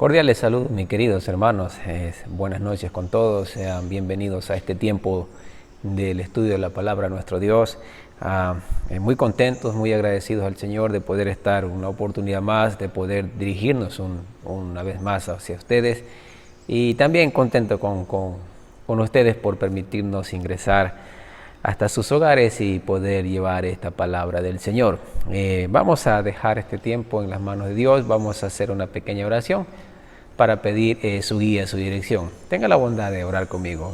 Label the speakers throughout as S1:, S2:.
S1: Cordiales saludos, mis queridos hermanos. Buenas noches con todos. Sean bienvenidos a este tiempo del estudio de la palabra de nuestro Dios. Muy contentos, muy agradecidos al Señor de poder estar una oportunidad más, de poder dirigirnos una vez más hacia ustedes. Y también contento con ustedes por permitirnos ingresar hasta sus hogares y poder llevar esta palabra del Señor. Vamos a dejar este tiempo en las manos de Dios. Vamos a hacer una pequeña oración para pedir su guía, su dirección. Tenga la bondad de orar conmigo.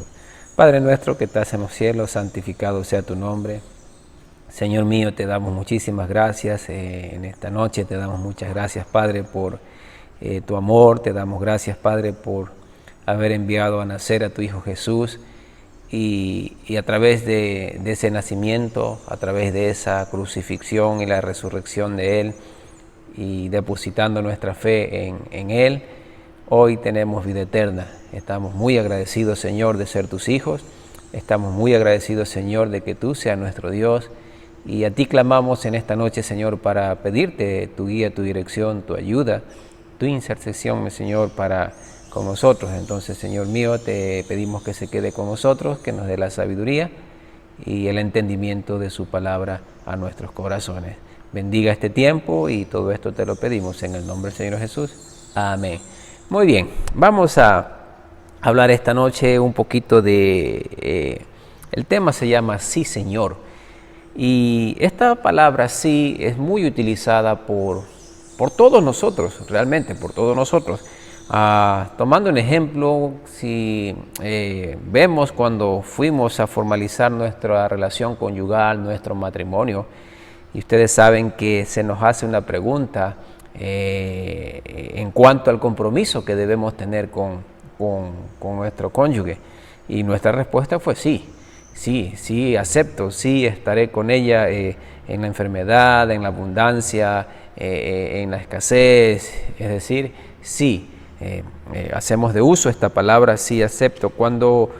S1: Padre nuestro que estás en los cielos, santificado sea tu nombre. Señor mío, te damos muchísimas gracias en esta noche. Te damos muchas gracias, Padre, por tu amor. Te damos gracias, Padre, por haber enviado a nacer a tu Hijo Jesús. Y a través de ese nacimiento, a través de esa crucifixión y la resurrección de Él, y depositando nuestra fe en Él, hoy tenemos vida eterna. Estamos muy agradecidos, Señor, de ser tus hijos. Estamos muy agradecidos, Señor, de que tú seas nuestro Dios. Y a ti clamamos en esta noche, Señor, para pedirte tu guía, tu dirección, tu ayuda, tu intercesión, Señor, con nosotros. Entonces, Señor mío, te pedimos que se quede con nosotros, que nos dé la sabiduría y el entendimiento de su palabra a nuestros corazones. Bendiga este tiempo y todo esto te lo pedimos en el nombre del Señor Jesús. Amén. Muy bien, vamos a hablar esta noche un poquito de... el tema se llama Sí, Señor. Y esta palabra sí es muy utilizada por todos nosotros, realmente por todos nosotros. Tomando un ejemplo, si vemos cuando fuimos a formalizar nuestra relación conyugal, nuestro matrimonio, y ustedes saben que se nos hace una pregunta en cuanto al compromiso que debemos tener con nuestro cónyuge, y nuestra respuesta fue sí, acepto, sí, estaré con ella en la enfermedad, en la abundancia, en la escasez, es decir, sí. Hacemos de uso esta palabra sí, acepto. Cuando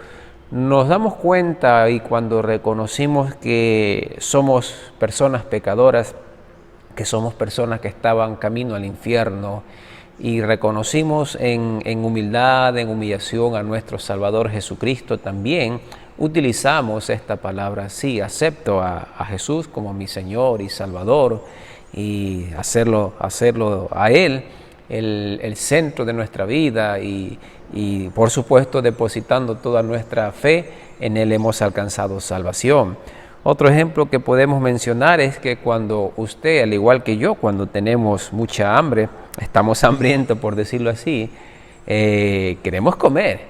S1: nos damos cuenta y cuando reconocimos que somos personas pecadoras, que somos personas que estaban camino al infierno, y reconocimos en humildad, en humillación a nuestro Salvador Jesucristo, también utilizamos esta palabra sí, acepto a Jesús como mi Señor y Salvador, y hacerlo a Él el centro de nuestra vida, y por supuesto depositando toda nuestra fe en Él hemos alcanzado salvación. Otro ejemplo que podemos mencionar es que cuando usted, al igual que yo, cuando tenemos mucha hambre, estamos hambrientos por decirlo así, queremos comer.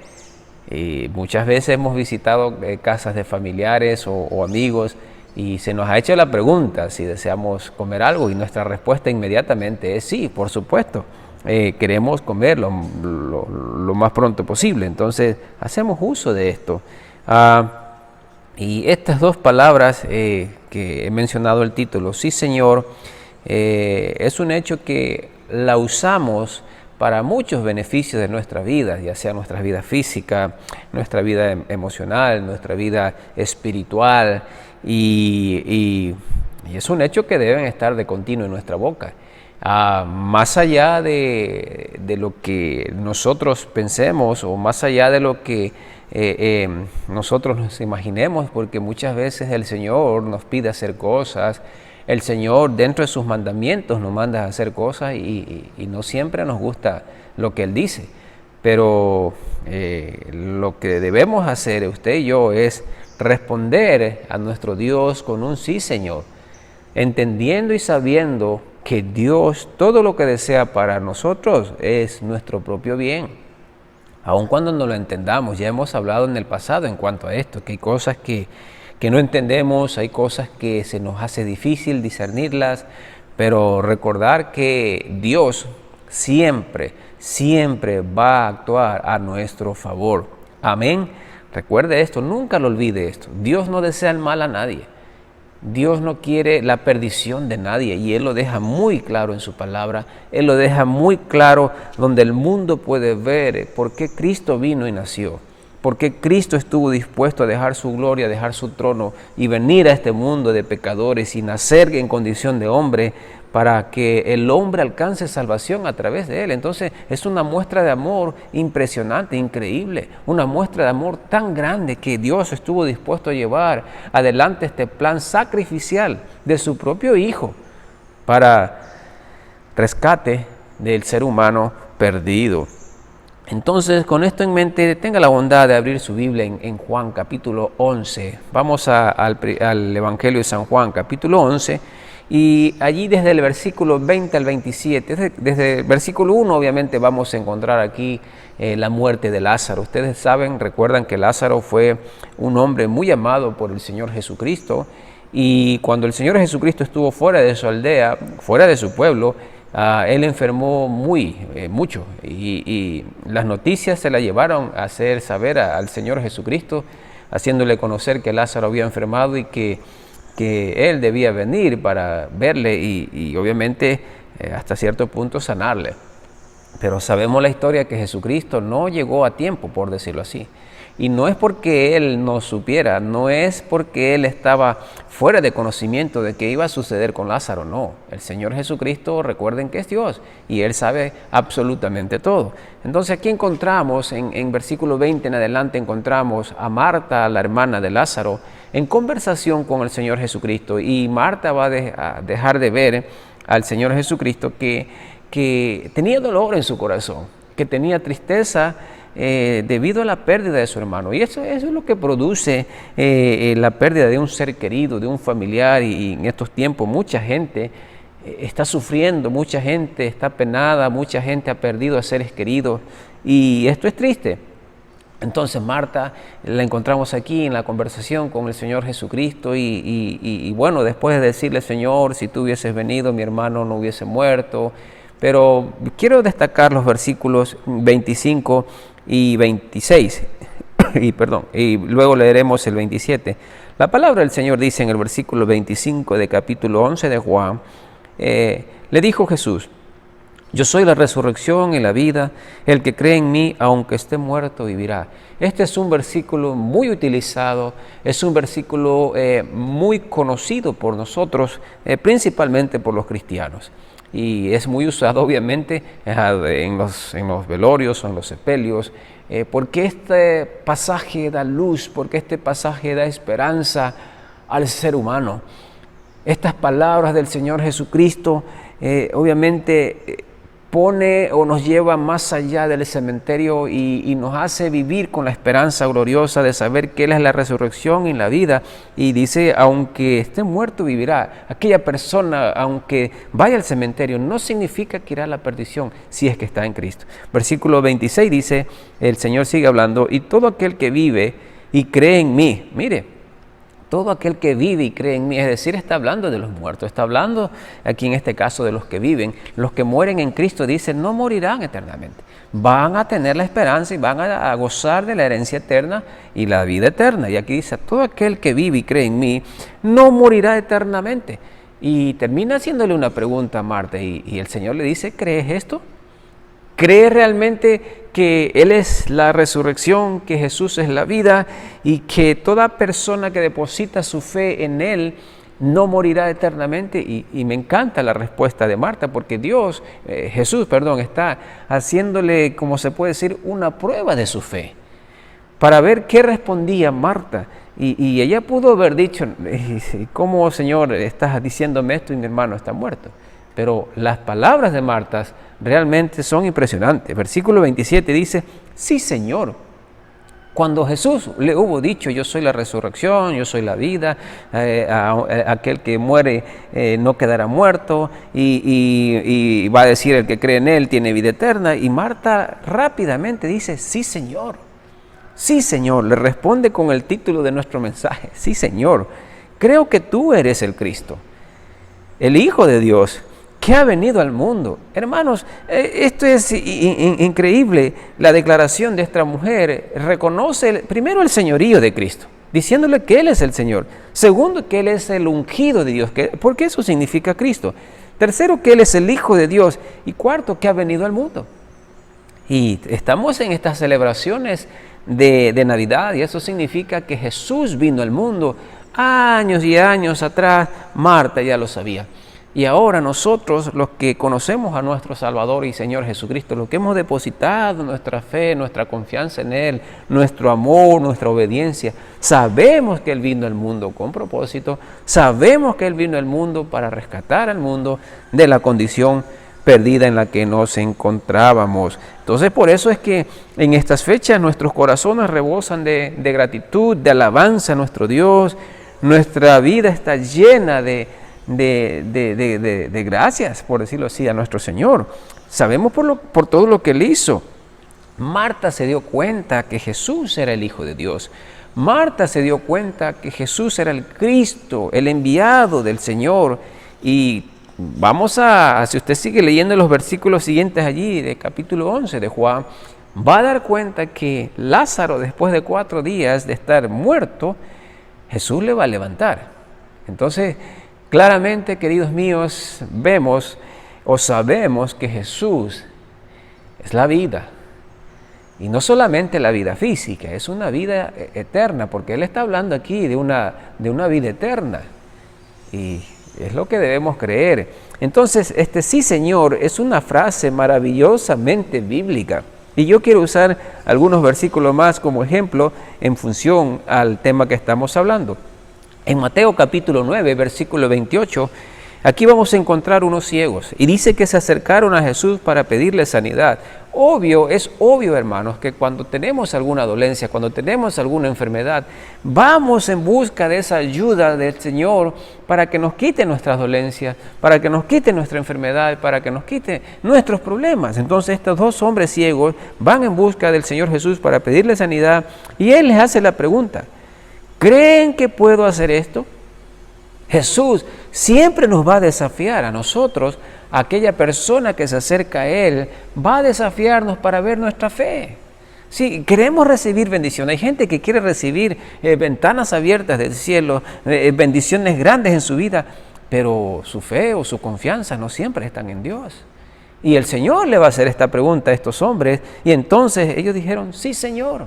S1: Y muchas veces hemos visitado casas de familiares o amigos, y se nos ha hecho la pregunta si deseamos comer algo, y nuestra respuesta inmediatamente es sí, por supuesto. Queremos comer lo más pronto posible. Entonces hacemos uso de esto. Y estas dos palabras que he mencionado el título, sí Señor, es un hecho que la usamos para muchos beneficios de nuestra vida, ya sea nuestra vida física, nuestra vida emocional, nuestra vida espiritual, y es un hecho que deben estar de continuo en nuestra boca. Más allá de lo que nosotros pensemos, o más allá de lo que nosotros nos imaginemos, porque muchas veces el Señor nos pide hacer cosas, el Señor dentro de sus mandamientos nos manda a hacer cosas, y no siempre nos gusta lo que Él dice, pero lo que debemos hacer usted y yo es responder a nuestro Dios con un sí Señor, entendiendo y sabiendo que Dios todo lo que desea para nosotros es nuestro propio bien, aun cuando no lo entendamos. Ya hemos hablado en el pasado en cuanto a esto, que hay cosas que no entendemos, hay cosas que se nos hace difícil discernirlas, pero recordar que Dios siempre va a actuar a nuestro favor. Amén. Recuerde esto, nunca lo olvide esto. Dios no desea el mal a nadie. Dios no quiere la perdición de nadie, y Él lo deja muy claro en su palabra. Él lo deja muy claro donde el mundo puede ver por qué Cristo vino y nació. ¿Por qué Cristo estuvo dispuesto a dejar su gloria, a dejar su trono y venir a este mundo de pecadores y nacer en condición de hombre para que el hombre alcance salvación a través de él? Entonces es una muestra de amor impresionante, increíble, una muestra de amor tan grande que Dios estuvo dispuesto a llevar adelante este plan sacrificial de su propio Hijo para rescate del ser humano perdido. Entonces, con esto en mente, tenga la bondad de abrir su Biblia en Juan capítulo 11. Vamos al Evangelio de San Juan capítulo 11 y allí desde el versículo 20 al 27, desde el versículo 1 obviamente vamos a encontrar aquí la muerte de Lázaro. Ustedes saben, recuerdan que Lázaro fue un hombre muy amado por el Señor Jesucristo, y cuando el Señor Jesucristo estuvo fuera de su aldea, fuera de su pueblo, él enfermó mucho, y las noticias se la llevaron a hacer saber al Señor Jesucristo, haciéndole conocer que Lázaro había enfermado y que él debía venir para verle y obviamente hasta cierto punto sanarle. Pero sabemos la historia que Jesucristo no llegó a tiempo, por decirlo así. Y no es porque Él no supiera, no es porque Él estaba fuera de conocimiento de qué iba a suceder con Lázaro, no. El Señor Jesucristo, recuerden que es Dios y Él sabe absolutamente todo. Entonces aquí encontramos, en versículo 20 en adelante, encontramos a Marta, la hermana de Lázaro, en conversación con el Señor Jesucristo. Y Marta va a dejar de ver al Señor Jesucristo que tenía dolor en su corazón, que tenía tristeza debido a la pérdida de su hermano. Y eso es lo que produce la pérdida de un ser querido, de un familiar. Y en estos tiempos mucha gente está sufriendo, mucha gente está penada, mucha gente ha perdido a seres queridos, y esto es triste. Entonces Marta la encontramos aquí en la conversación con el Señor Jesucristo y bueno, después de decirle: Señor, si tú hubieses venido, mi hermano no hubiese muerto. Pero quiero destacar los versículos 25 y 26, y luego leeremos el 27. La palabra del Señor dice en el versículo 25 de capítulo 11 de Juan, le dijo Jesús: yo soy la resurrección y la vida, el que cree en mí, aunque esté muerto, vivirá. Este es un versículo muy utilizado, es un versículo muy conocido por nosotros, principalmente por los cristianos. Y es muy usado obviamente en los velorios o en los sepelios, porque este pasaje da luz, porque este pasaje da esperanza al ser humano. Estas palabras del Señor Jesucristo obviamente pone o nos lleva más allá del cementerio y nos hace vivir con la esperanza gloriosa de saber que Él es la resurrección y la vida. Y dice: aunque esté muerto, vivirá. Aquella persona, aunque vaya al cementerio, no significa que irá a la perdición si es que está en Cristo. Versículo 26 dice, el Señor sigue hablando: y todo aquel que vive y cree en mí, mire, todo aquel que vive y cree en mí, es decir, está hablando de los muertos, está hablando aquí en este caso de los que viven. Los que mueren en Cristo, dice, no morirán eternamente, van a tener la esperanza y van a gozar de la herencia eterna y la vida eterna. Y aquí dice: todo aquel que vive y cree en mí no morirá eternamente. Y termina haciéndole una pregunta a Marta y el Señor le dice: ¿crees esto? ¿Cree realmente que Él es la resurrección, que Jesús es la vida y que toda persona que deposita su fe en Él no morirá eternamente? Y me encanta la respuesta de Marta, porque Jesús está haciéndole, como se puede decir, una prueba de su fe para ver qué respondía Marta. Y ella pudo haber dicho: ¿cómo, Señor, estás diciéndome esto y mi hermano está muerto? Pero las palabras de Marta realmente son impresionantes. Versículo 27 dice: sí, Señor. Cuando Jesús le hubo dicho: yo soy la resurrección, yo soy la vida, aquel que muere no quedará muerto, y va a decir: el que cree en Él tiene vida eterna. Y Marta rápidamente dice: sí, Señor. Sí, Señor. Le responde con el título de nuestro mensaje: sí, Señor. Creo que tú eres el Cristo, el Hijo de Dios, que ha venido al mundo. Hermanos, esto es increíble. La declaración de esta mujer reconoce primero el señorío de Cristo, diciéndole que Él es el Señor. Segundo, que Él es el ungido de Dios, porque eso significa Cristo. Tercero, que Él es el Hijo de Dios. Y cuarto, que ha venido al mundo. Y estamos en estas celebraciones de Navidad, y eso significa que Jesús vino al mundo años y años atrás. Marta ya lo sabía. Y ahora nosotros, los que conocemos a nuestro Salvador y Señor Jesucristo, los que hemos depositado nuestra fe, nuestra confianza en Él, nuestro amor, nuestra obediencia, sabemos que Él vino al mundo con propósito, sabemos que Él vino al mundo para rescatar al mundo de la condición perdida en la que nos encontrábamos. Entonces, por eso es que en estas fechas nuestros corazones rebosan de gratitud, de alabanza a nuestro Dios. Nuestra vida está llena de gracias, por decirlo así, a nuestro Señor. Sabemos por todo lo que Él hizo. Marta se dio cuenta que Jesús era el Hijo de Dios. Marta se dio cuenta que Jesús era el Cristo, el enviado del Señor. Y si usted sigue leyendo los versículos siguientes allí, de capítulo 11 de Juan, va a dar cuenta que Lázaro, después de 4 días de estar muerto, Jesús le va a levantar. Entonces, claramente, queridos míos, vemos o sabemos que Jesús es la vida. Y no solamente la vida física, es una vida eterna, porque Él está hablando aquí de una vida eterna. Y es lo que debemos creer. Entonces, sí, Señor, es una frase maravillosamente bíblica. Y yo quiero usar algunos versículos más como ejemplo en función al tema que estamos hablando. En Mateo capítulo 9, versículo 28, aquí vamos a encontrar unos ciegos. Y dice que se acercaron a Jesús para pedirle sanidad. Es obvio, hermanos, que cuando tenemos alguna dolencia, cuando tenemos alguna enfermedad, vamos en busca de esa ayuda del Señor para que nos quite nuestras dolencias, para que nos quite nuestra enfermedad, para que nos quite nuestros problemas. Entonces estos 2 hombres ciegos van en busca del Señor Jesús para pedirle sanidad, y Él les hace la pregunta: ¿creen que puedo hacer esto? Jesús siempre nos va a desafiar a nosotros. Aquella persona que se acerca a Él va a desafiarnos para ver nuestra fe. Sí, queremos recibir bendición. Hay gente que quiere recibir ventanas abiertas del cielo, bendiciones grandes en su vida, pero su fe o su confianza no siempre están en Dios. Y el Señor le va a hacer esta pregunta a estos hombres, y entonces ellos dijeron: sí, Señor,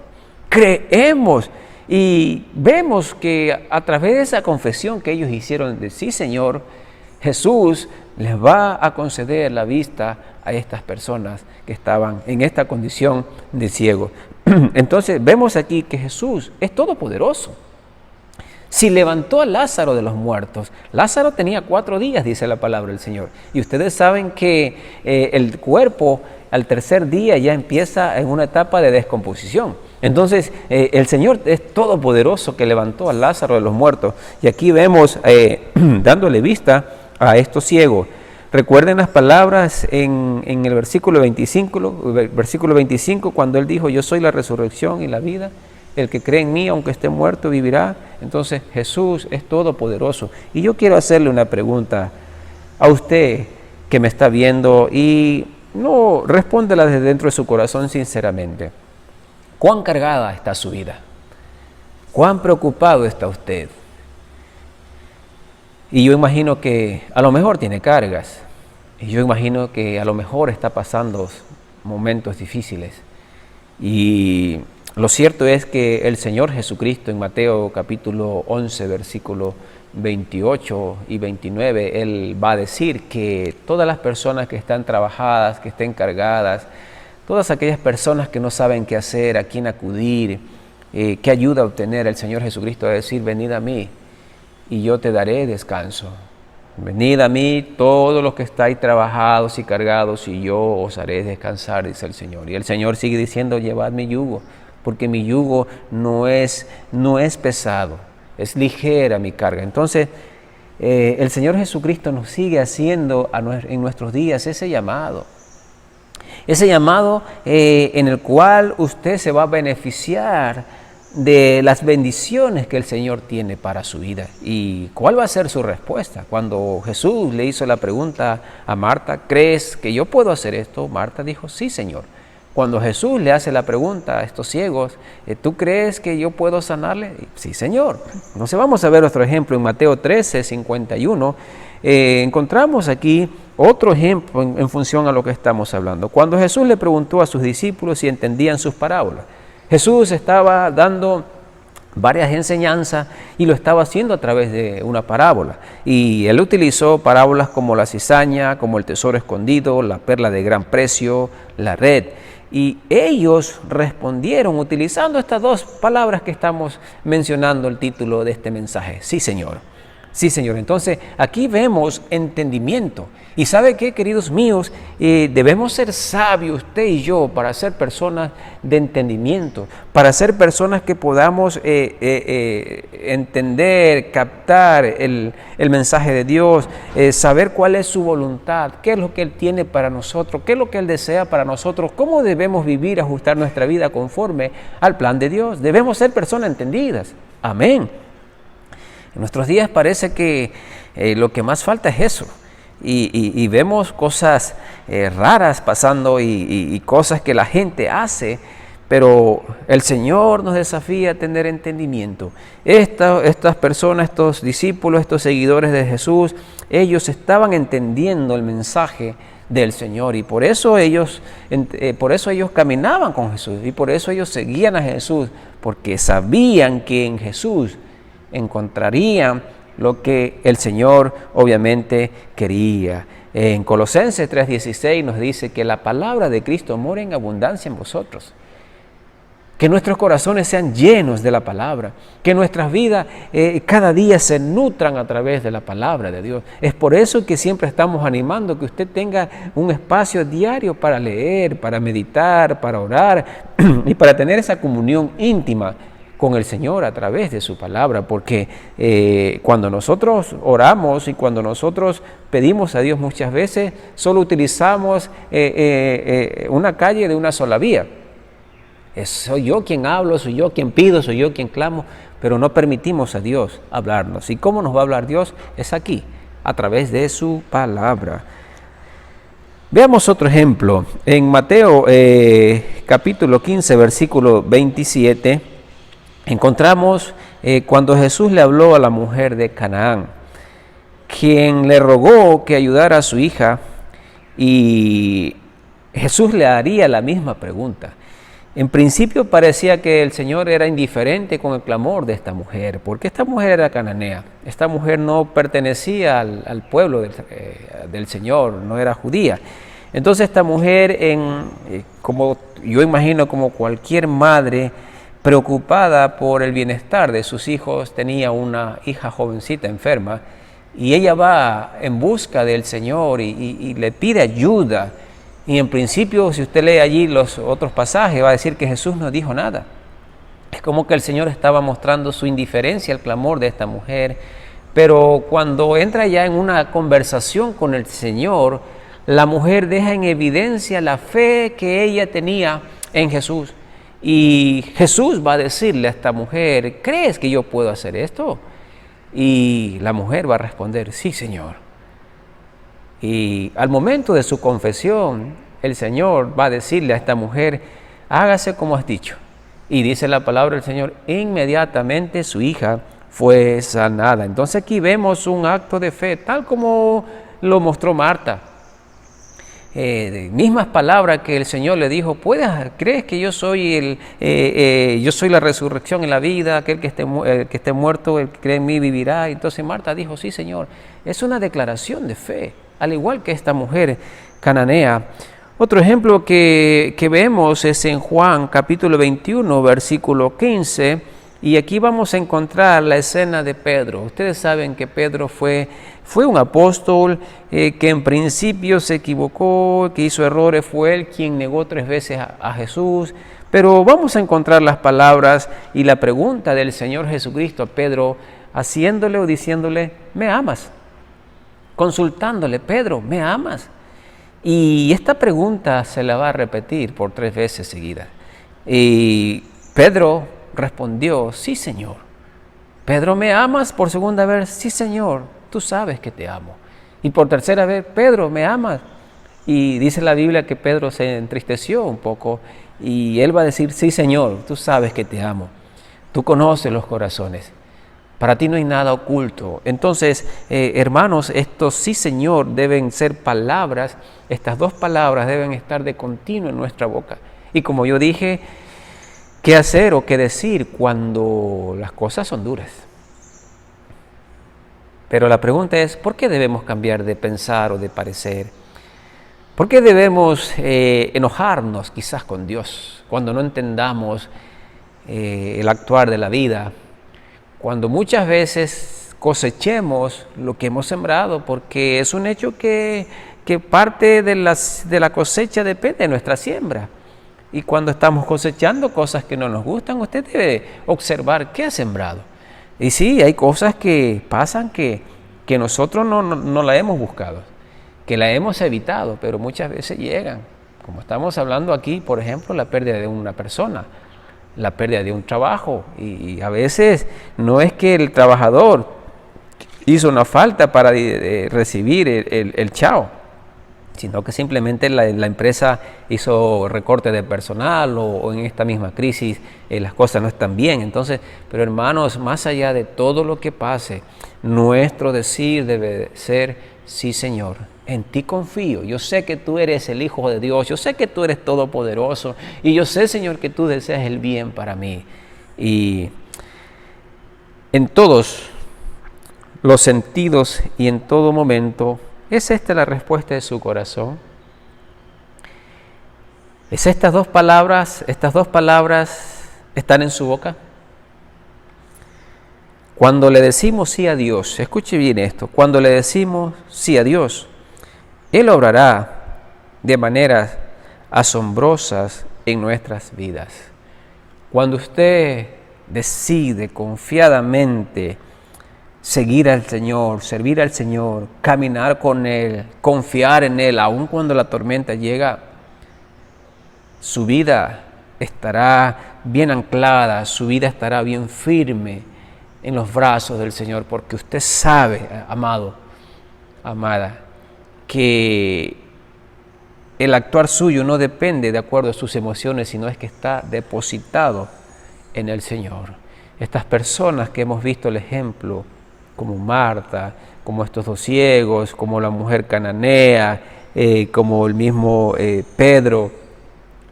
S1: creemos. Y vemos que a través de esa confesión que ellos hicieron de sí, Señor, Jesús les va a conceder la vista a estas personas que estaban en esta condición de ciego. Entonces vemos aquí que Jesús es todopoderoso. Si levantó a Lázaro de los muertos, Lázaro tenía 4 días, dice la palabra del Señor. Y ustedes saben que el cuerpo al tercer día ya empieza en una etapa de descomposición. Entonces el Señor es todopoderoso, que levantó a Lázaro de los muertos. Y aquí vemos dándole vista a estos ciegos. Recuerden las palabras en el versículo 25, cuando Él dijo: yo soy la resurrección y la vida. El que cree en mí, aunque esté muerto, vivirá. Entonces Jesús es todopoderoso. Y yo quiero hacerle una pregunta a usted que me está viendo, y no, respóndela desde dentro de su corazón sinceramente. ¿Cuán cargada está su vida? ¿Cuán preocupado está usted? Y yo imagino que a lo mejor tiene cargas. Y yo imagino que a lo mejor está pasando momentos difíciles. Y lo cierto es que el Señor Jesucristo en Mateo capítulo 11, versículo 28 y 29, Él va a decir que todas las personas que están trabajadas, que estén cargadas, todas aquellas personas que no saben qué hacer, a quién acudir, qué ayuda obtener, el Señor Jesucristo va a decir: venid a mí y yo te daré descanso. Venid a mí todos los que estáis trabajados y cargados, y yo os haré descansar, dice el Señor. Y el Señor sigue diciendo: llevad mi yugo, porque mi yugo no es pesado, es ligera mi carga. Entonces el Señor Jesucristo nos sigue haciendo en nuestros días ese llamado en el cual usted se va a beneficiar de las bendiciones que el Señor tiene para su vida. ¿Y cuál va a ser su respuesta? Cuando Jesús le hizo la pregunta a Marta: ¿crees que yo puedo hacer esto? Marta dijo: sí, Señor. Cuando Jesús le hace la pregunta a estos ciegos: ¿tú crees que yo puedo sanarle? Sí, Señor. Entonces vamos a ver otro ejemplo en Mateo 13, 51. Encontramos aquí otro ejemplo en función a lo que estamos hablando. Cuando Jesús le preguntó a sus discípulos si entendían sus parábolas, Jesús estaba dando varias enseñanzas y lo estaba haciendo a través de una parábola. Y él utilizó parábolas como la cizaña, como el tesoro escondido, la perla de gran precio, la red. Y ellos respondieron utilizando estas dos palabras que estamos mencionando el título de este mensaje. Sí, Señor. Sí, Señor. Entonces, aquí vemos entendimiento. ¿Y sabe qué, queridos míos? Debemos ser sabios, usted y yo, para ser personas de entendimiento, para ser personas que podamos entender, captar el mensaje de Dios, saber cuál es su voluntad, qué es lo que Él tiene para nosotros, qué es lo que Él desea para nosotros, cómo debemos vivir, ajustar nuestra vida conforme al plan de Dios. Debemos ser personas entendidas. Amén. En nuestros días parece que lo que más falta es eso. Y vemos cosas raras pasando y cosas que la gente hace, pero el Señor nos desafía a tener entendimiento. Estas personas, estos discípulos, estos seguidores de Jesús, ellos estaban entendiendo el mensaje del Señor y por eso ellos caminaban con Jesús y por eso ellos seguían a Jesús, porque sabían que en Jesús encontrarían lo que el Señor obviamente quería. En Colosenses 3:16 nos dice que la palabra de Cristo mora en abundancia en vosotros. Que nuestros corazones sean llenos de la palabra, que nuestras vidas cada día se nutran a través de la palabra de Dios. Es por eso que siempre estamos animando que usted tenga un espacio diario para leer, para meditar, para orar y para tener esa comunión íntima con el Señor a través de su palabra, porque cuando nosotros oramos y cuando nosotros pedimos a Dios muchas veces, solo utilizamos una calle de una sola vía. Soy yo quien hablo, soy yo quien pido, soy yo quien clamo, pero no permitimos a Dios hablarnos. ¿Y cómo nos va a hablar Dios? Es aquí, a través de su palabra. Veamos otro ejemplo. En Mateo capítulo 15, versículo 27, encontramos cuando Jesús le habló a la mujer de Canaán, quien le rogó que ayudara a su hija, y Jesús le haría la misma pregunta. En principio parecía que el Señor era indiferente con el clamor de esta mujer, porque esta mujer era cananea. Esta mujer no pertenecía al pueblo del Señor, no era judía. Entonces esta mujer, como yo imagino como cualquier madre preocupada por el bienestar de sus hijos, tenía una hija jovencita enferma, y ella va en busca del Señor y le pide ayuda. Y en principio, si usted lee allí los otros pasajes, va a decir que Jesús no dijo nada. Es como que el Señor estaba mostrando su indiferencia al clamor de esta mujer. Pero cuando entra ya en una conversación con el Señor, la mujer deja en evidencia la fe que ella tenía en Jesús. Y Jesús va a decirle a esta mujer, ¿crees que yo puedo hacer esto? Y la mujer va a responder, sí, Señor. Y al momento de su confesión, el Señor va a decirle a esta mujer, hágase como has dicho. Y dice la palabra del Señor, inmediatamente su hija fue sanada. Entonces aquí vemos un acto de fe, tal como lo mostró Marta. Mismas palabras que el Señor le dijo, ¿crees que yo soy yo soy la resurrección y la vida? Aquel que esté muerto, el que cree en mí vivirá. Entonces Marta dijo, sí, Señor. Es una declaración de fe, al igual que esta mujer cananea. Otro ejemplo que vemos es en Juan capítulo 21, versículo 15, y aquí vamos a encontrar la escena de Pedro. Ustedes saben que Pedro fue un apóstol que en principio se equivocó, que hizo errores, fue él quien negó 3 veces a Jesús, pero vamos a encontrar las palabras y la pregunta del Señor Jesucristo a Pedro, haciéndole o diciéndole, ¿me amas? Consultándole, Pedro, ¿me amas? Y esta pregunta se la va a repetir por 3 veces seguidas. Y Pedro respondió, sí, Señor. Pedro, ¿me amas? Por segunda vez, sí, Señor, tú sabes que te amo. Y por tercera vez, Pedro, ¿me amas? Y dice la Biblia que Pedro se entristeció un poco y él va a decir, sí, Señor, tú sabes que te amo. Tú conoces los corazones. Para ti no hay nada oculto. Entonces, hermanos, estos sí, Señor, deben ser palabras. Estas 2 palabras deben estar de continuo en nuestra boca. Y como yo dije, qué hacer o qué decir cuando las cosas son duras. Pero la pregunta es, ¿por qué debemos cambiar de pensar o de parecer? ¿Por qué debemos enojarnos quizás con Dios cuando no entendamos el actuar de la vida? Cuando muchas veces cosechemos lo que hemos sembrado, porque es un hecho que parte de la cosecha depende de nuestra siembra. Y cuando estamos cosechando cosas que no nos gustan, usted debe observar qué ha sembrado. Y sí, hay cosas que pasan que nosotros no la hemos buscado, que la hemos evitado, pero muchas veces llegan. Como estamos hablando aquí, por ejemplo, la pérdida de una persona, la pérdida de un trabajo. Y a veces no es que el trabajador hizo una falta para recibir el chao, sino que simplemente la empresa hizo recorte de personal o en esta misma crisis las cosas no están bien. Entonces, pero hermanos, más allá de todo lo que pase, nuestro decir debe ser: sí, Señor, en ti confío. Yo sé que tú eres el Hijo de Dios, yo sé que tú eres todopoderoso y yo sé, Señor, que tú deseas el bien para mí. Y en todos los sentidos y en todo momento, ¿es esta la respuesta de su corazón? ¿Es estas dos palabras están en su boca? Cuando le decimos sí a Dios, escuche bien esto, cuando le decimos sí a Dios, Él obrará de maneras asombrosas en nuestras vidas. Cuando usted decide confiadamente seguir al Señor, servir al Señor, caminar con Él, confiar en Él, aun cuando la tormenta llega, su vida estará bien anclada, su vida estará bien firme en los brazos del Señor, porque usted sabe, amado, amada, que el actuar suyo no depende de acuerdo a sus emociones, sino es que está depositado en el Señor. Estas personas que hemos visto el ejemplo, como Marta, como estos dos ciegos, como la mujer cananea, como el mismo Pedro,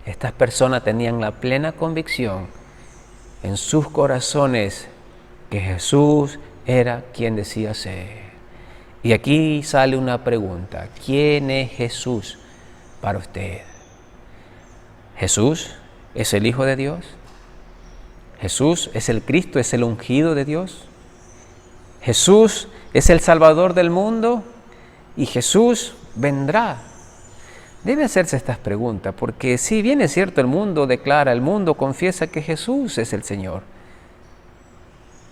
S1: estas personas tenían la plena convicción en sus corazones que Jesús era quien decía ser. Y aquí sale una pregunta: ¿quién es Jesús para usted? ¿Jesús es el Hijo de Dios? ¿Jesús es el Cristo, es el ungido de Dios? ¿Jesús es el Salvador del mundo? ¿Y Jesús vendrá? Debe hacerse estas preguntas, porque si bien es cierto, el mundo declara, el mundo confiesa que Jesús es el Señor,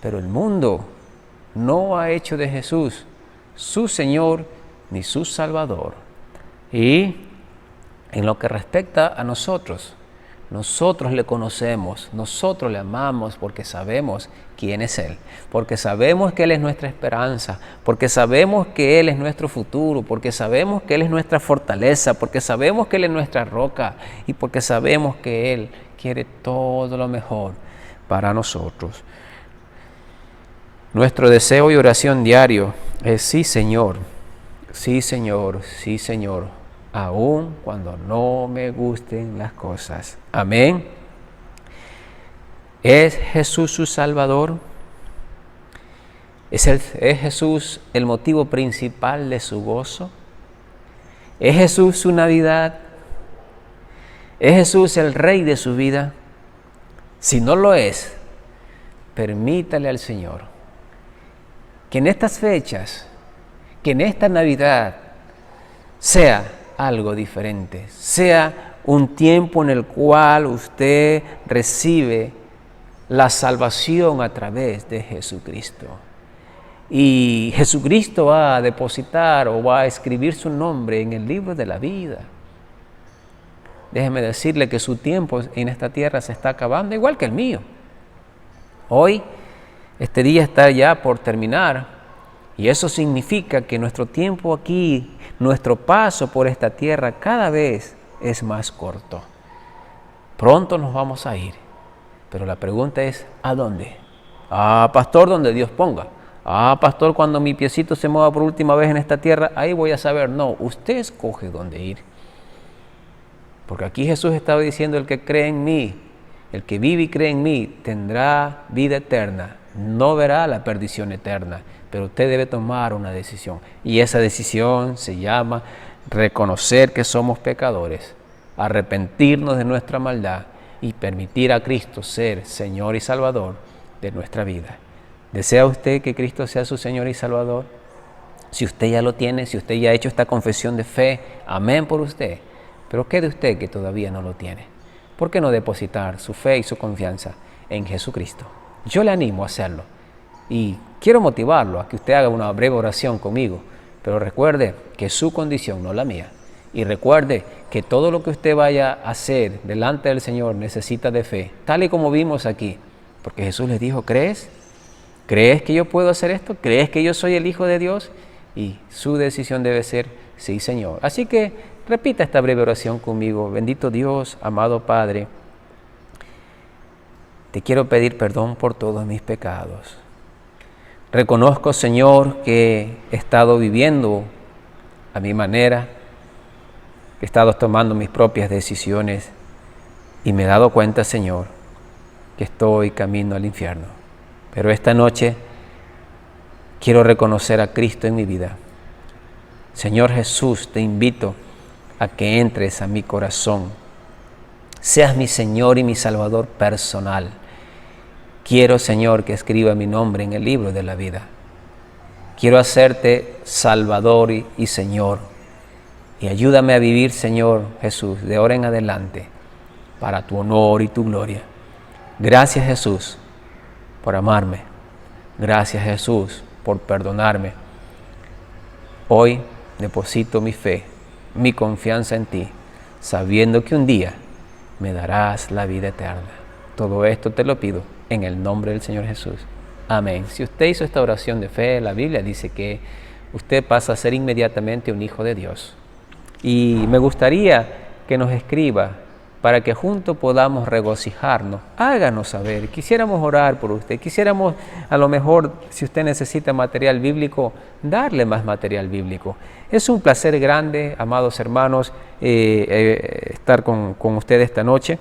S1: pero el mundo no ha hecho de Jesús su Señor ni su Salvador. Y en lo que respecta a nosotros le conocemos, nosotros le amamos porque sabemos quién es Él, porque sabemos que Él es nuestra esperanza, porque sabemos que Él es nuestro futuro, porque sabemos que Él es nuestra fortaleza, porque sabemos que Él es nuestra roca y porque sabemos que Él quiere todo lo mejor para nosotros. Nuestro deseo y oración diario es: sí, Señor, sí, Señor, sí, Señor, aun cuando no me gusten las cosas. Amén. ¿Es Jesús su Salvador? ¿Es Jesús el motivo principal de su gozo? ¿Es Jesús su Navidad? ¿Es Jesús el Rey de su vida? Si no lo es, permítale al Señor que en estas fechas, que en esta Navidad sea algo diferente, sea un tiempo en el cual usted recibe la salvación a través de Jesucristo. Y Jesucristo va a depositar o va a escribir su nombre en el libro de la vida. Déjeme decirle que su tiempo en esta tierra se está acabando, igual que el mío. Hoy, este día está ya por terminar, y eso significa que nuestro tiempo aquí, nuestro paso por esta tierra cada vez es más corto. Pronto nos vamos a ir, pero la pregunta es: ¿a dónde? Pastor, donde Dios ponga. Pastor, cuando mi piecito se mueva por última vez en esta tierra, ahí voy a saber. No, usted escoge dónde ir. Porque aquí Jesús estaba diciendo: el que cree en mí, El que vive y cree en mí tendrá vida eterna, no verá la perdición eterna, pero usted debe tomar una decisión. Y esa decisión se llama reconocer que somos pecadores, arrepentirnos de nuestra maldad y permitir a Cristo ser Señor y Salvador de nuestra vida. ¿Desea usted que Cristo sea su Señor y Salvador? Si usted ya lo tiene, si usted ya ha hecho esta confesión de fe, amén por usted. Pero ¿qué de usted que todavía no lo tiene? ¿Por qué no depositar su fe y su confianza en Jesucristo? Yo le animo a hacerlo y quiero motivarlo a que usted haga una breve oración conmigo, pero recuerde que su condición no es la mía. Y recuerde que todo lo que usted vaya a hacer delante del Señor necesita de fe, tal y como vimos aquí. Porque Jesús les dijo, ¿crees? ¿Crees que yo puedo hacer esto? ¿Crees que yo soy el Hijo de Dios? Y su decisión debe ser, sí, Señor. Así que repita esta breve oración conmigo. Bendito Dios, amado Padre, te quiero pedir perdón por todos mis pecados. Reconozco, Señor, que he estado viviendo a mi manera, que he estado tomando mis propias decisiones y me he dado cuenta, Señor, que estoy camino al infierno. Pero esta noche quiero reconocer a Cristo en mi vida. Señor Jesús, te invito a que entres a mi corazón. Seas mi Señor y mi Salvador personal. Quiero, Señor, que escriba mi nombre en el libro de la vida. Quiero hacerte Salvador y Señor. Y ayúdame a vivir, Señor Jesús, de ahora en adelante, para tu honor y tu gloria. Gracias, Jesús, por amarme. Gracias, Jesús, por perdonarme. Hoy deposito mi fe, mi confianza en ti, sabiendo que un día me darás la vida eterna. Todo esto te lo pido en el nombre del Señor Jesús. Amén. Si usted hizo esta oración de fe, la Biblia dice que usted pasa a ser inmediatamente un hijo de Dios. Y me gustaría que nos escriba para que juntos podamos regocijarnos. Háganos saber, quisiéramos orar por usted, quisiéramos a lo mejor, si usted necesita material bíblico, darle más material bíblico. Es un placer grande, amados hermanos, estar con ustedes esta noche.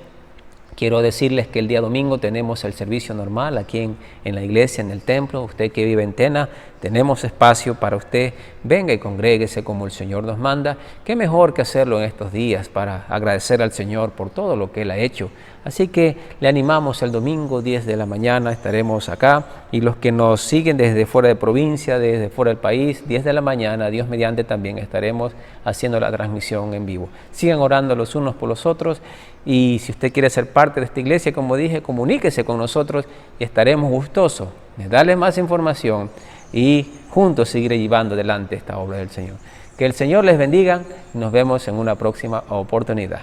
S1: Quiero decirles que el día domingo tenemos el servicio normal aquí en la iglesia, en el templo. Usted que vive en Tena, tenemos espacio para usted. Venga y congréguese como el Señor nos manda. Qué mejor que hacerlo en estos días para agradecer al Señor por todo lo que Él ha hecho. Así que le animamos el domingo 10 de la mañana, estaremos acá. Y los que nos siguen desde fuera de provincia, desde fuera del país, 10 de la mañana, Dios mediante, también estaremos haciendo la transmisión en vivo. Sigan orando los unos por los otros. Y si usted quiere ser parte de esta iglesia, como dije, comuníquese con nosotros y estaremos gustosos de darle más información y juntos seguir llevando adelante esta obra del Señor. Que el Señor les bendiga y nos vemos en una próxima oportunidad.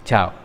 S1: Chao.